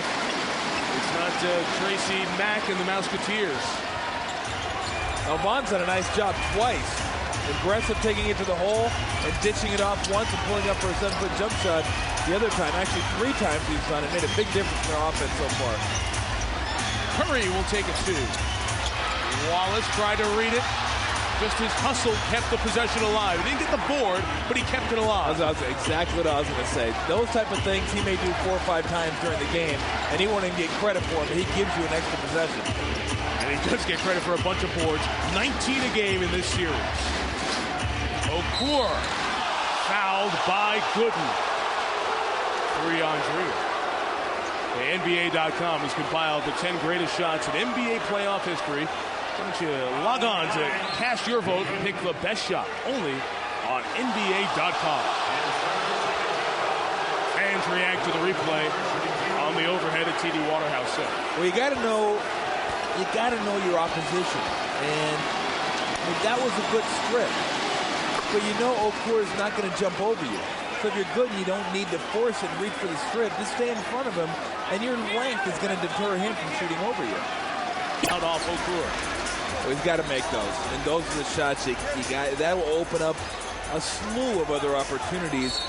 half. It's not Tracy Mack and the Mouseketeers. Now, Vaughn's done a nice job twice. Aggressive taking it to the hole and ditching it off once and pulling up for a 7-foot jump shot the other time. Actually, 3 times he's done it. Made a big difference in their offense so far. Curry will take it 2. Wallace tried to read it. Just his hustle kept the possession alive. He didn't get the board, but he kept it alive. That's exactly what I was going to say. Those type of things he may do 4 or 5 times during the game, and he won't even get credit for them, but he gives you an extra possession. And he does get credit for a bunch of boards. 19 a game in this series. Okur fouled by Gooden. 3-on-3. NBA.com has compiled the 10 greatest shots in NBA playoff history. Why don't you log on to cast your vote and pick the best shot only on NBA.com. Fans react to the replay on the overhead at TD Waterhouse Center. Well, you got to know your opposition, and I mean, that was a good strip. But you know Okur is not going to jump over you. So if you're good and you don't need to force it and reach for the strip, just stay in front of him, and your length is going to deter him from shooting over you. Out off Okur. Well, he's got to make those. And those are the shots you got. That will open up a slew of other opportunities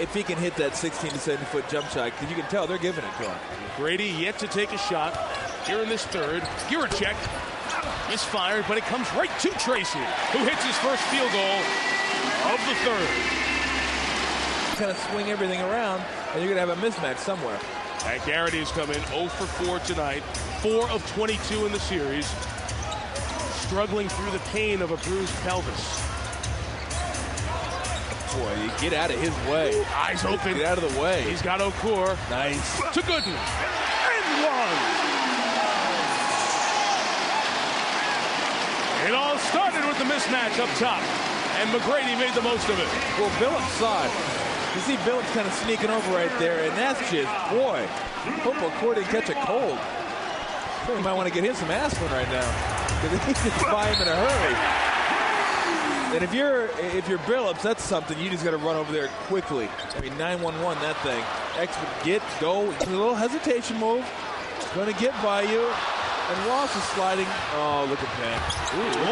if he can hit that 16 to 17-foot jump shot, because you can tell they're giving it to him. Grady yet to take a shot here in this third. Giracek misfired, but it comes right to Tracy, who hits his first field goal of the third. Kind of swing everything around, and you're going to have a mismatch somewhere. Garrity's come in 0 for 4 tonight, 4 of 22 in the series, struggling through the pain of a bruised pelvis. Boy, you get out of his way. Eyes open. Get out of the way. He's got Okur. Nice. To Gooden. And one. It all started with the mismatch up top, and McGrady made the most of it. Well, Billups saw it. You see Billups kind of sneaking over right there, and that's just, boy, hope Okur didn't catch a cold. You might want to get him some aspirin right now, because he's just by him in a hurry. And if you're Billups, that's something you just got to run over there quickly. I mean, 911 that thing. Go. It's a little hesitation move. Going to get by you. And Ross is sliding. Oh, look at that.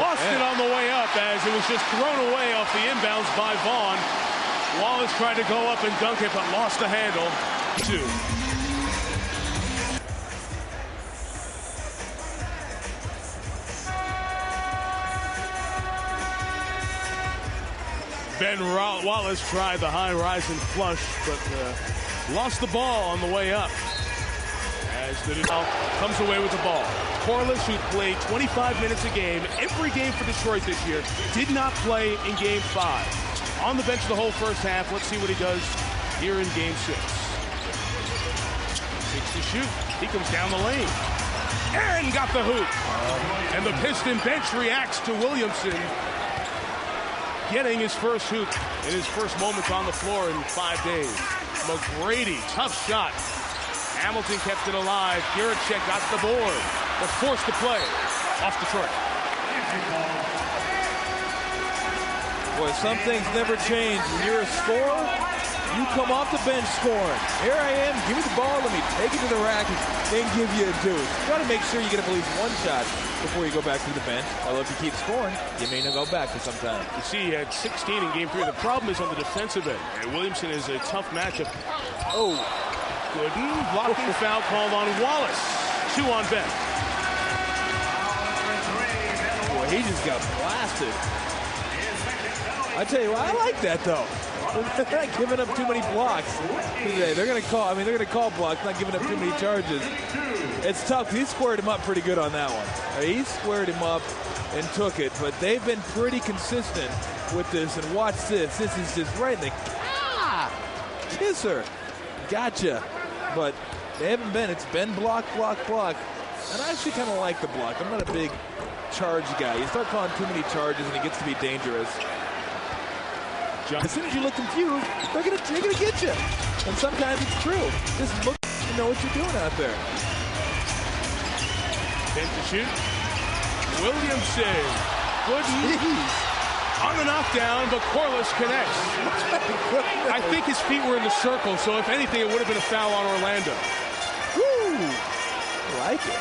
Lost it on the way up as it was just thrown away off the inbounds by Vaughn. Wallace tried to go up and dunk it, but lost the handle. 2. Ben Wallace tried the high rise and flush, but lost the ball on the way up. As the comes away with the ball. Corliss, who played 25 minutes a game, every game for Detroit this year, did not play in Game 5. On the bench the whole first half. Let's see what he does here in Game 6. 6 to shoot. He comes down the lane. And got the hoop. And the Piston bench reacts to Williamson getting his first hoop in his first moments on the floor in 5 days. McGrady, tough shot. Hamilton kept it alive. Giracek got the board, but forced to play off Detroit. Boy, some things never change. When you're a scorer, you come off the bench scoring. Here I am, give me the ball, let me take it to the rack and give you a deuce. You got to make sure you get at least one shot before you go back to the bench. Although if you keep scoring, you may not go back for some time. You see, he had 16 in Game 3. The problem is on the defensive end. And Williamson is a tough matchup. Oh, Gooden, blocking foul called on Wallace. 2 on Ben. Boy, he just got blasted. I tell you what, I like that though. They're not giving up too many blocks today. They're going to call blocks, not giving up too many charges. It's tough. He squared him up pretty good on that one. He squared him up and took it, but they've been pretty consistent with this. And watch this. This is just right in the kisser. Gotcha. But they haven't been. It's been block, block, block. And I actually kind of like the block. I'm not a big charge guy. You start calling too many charges and it gets to be dangerous. As soon as you look confused, they're gonna get you. And sometimes it's true. Just look and know what you're doing out there. Ben to shoot. Williamson. Good on the knockdown, but Corliss connects. I think his feet were in the circle, so if anything, it would have been a foul on Orlando. Woo! I like it.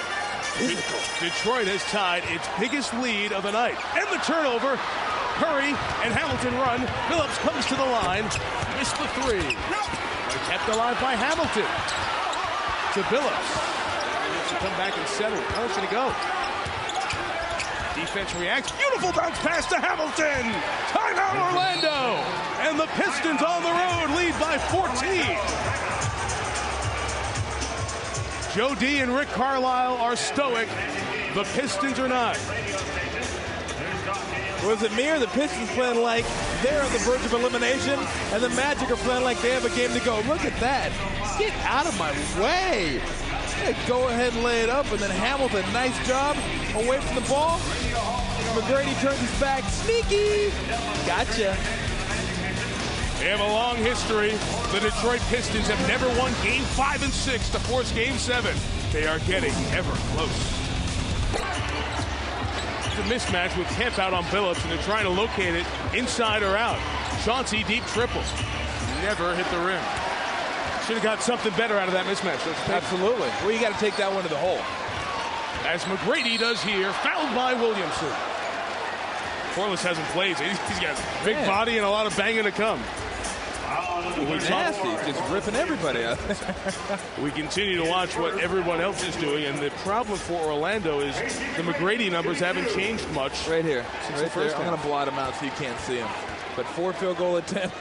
Physical. Detroit has tied its biggest lead of the night. And the turnover. Curry and Hamilton run. Billups comes to the line. Missed the three. But kept alive by Hamilton. To Billups. He needs to come back and settle it. How's it going to go? Defense reacts. Beautiful bounce pass to Hamilton. Timeout Orlando. And the Pistons on the road lead by 14. Joe D and Rick Carlisle are stoic. The Pistons are not. Was it me or the Pistons playing like they're on the verge of elimination, and the Magic are playing like they have a game to go? Look at that. Get out of my way. Go ahead and lay it up, and then Hamilton, nice job, away from the ball. McGrady turns his back. Sneaky. Gotcha. They have a long history. The Detroit Pistons have never won Game 5 and 6 to force Game 7. They are getting ever close. It's a mismatch with Kemp out on Billups, and they're trying to locate it inside or out. Chauncey deep triple. Never hit the rim. Should have got something better out of that mismatch. Absolutely. Well, you got to take that one to the hole. As McGrady does here, fouled by Williamson. Corliss hasn't played. He's got a big body and a lot of banging to come. He's nasty. He's just ripping everybody out. We continue to watch what everyone else is doing, and the problem for Orlando is the McGrady numbers haven't changed much. Right here. Since right the first there. I'm going to blot him out so you can't see him. But 4 field goal attempts.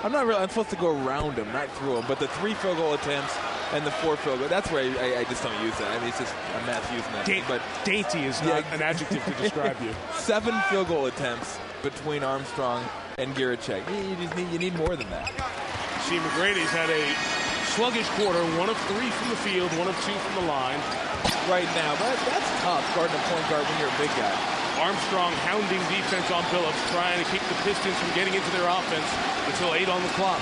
I'm supposed to go around him, not through him. But the 3 field goal attempts and the 4 field goal, that's where I just don't use that. I mean, it's just a mess using that. But dainty is not an adjective to describe you. 7 field goal attempts between Armstrong and Giricek. You need more than that. See, McGrady's had a sluggish quarter, 1 of 3 from the field, 1 of 2 from the line. Right now, but that's tough, guarding a point guard when you're a big guy. Armstrong hounding defense on Billups, trying to keep the Pistons from getting into their offense until 8 on the clock.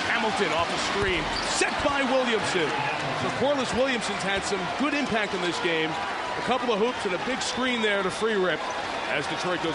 Hamilton off a screen, set by Williamson. So Corliss Williamson's had some good impact in this game. A couple of hoops and a big screen there to free rip as Detroit goes.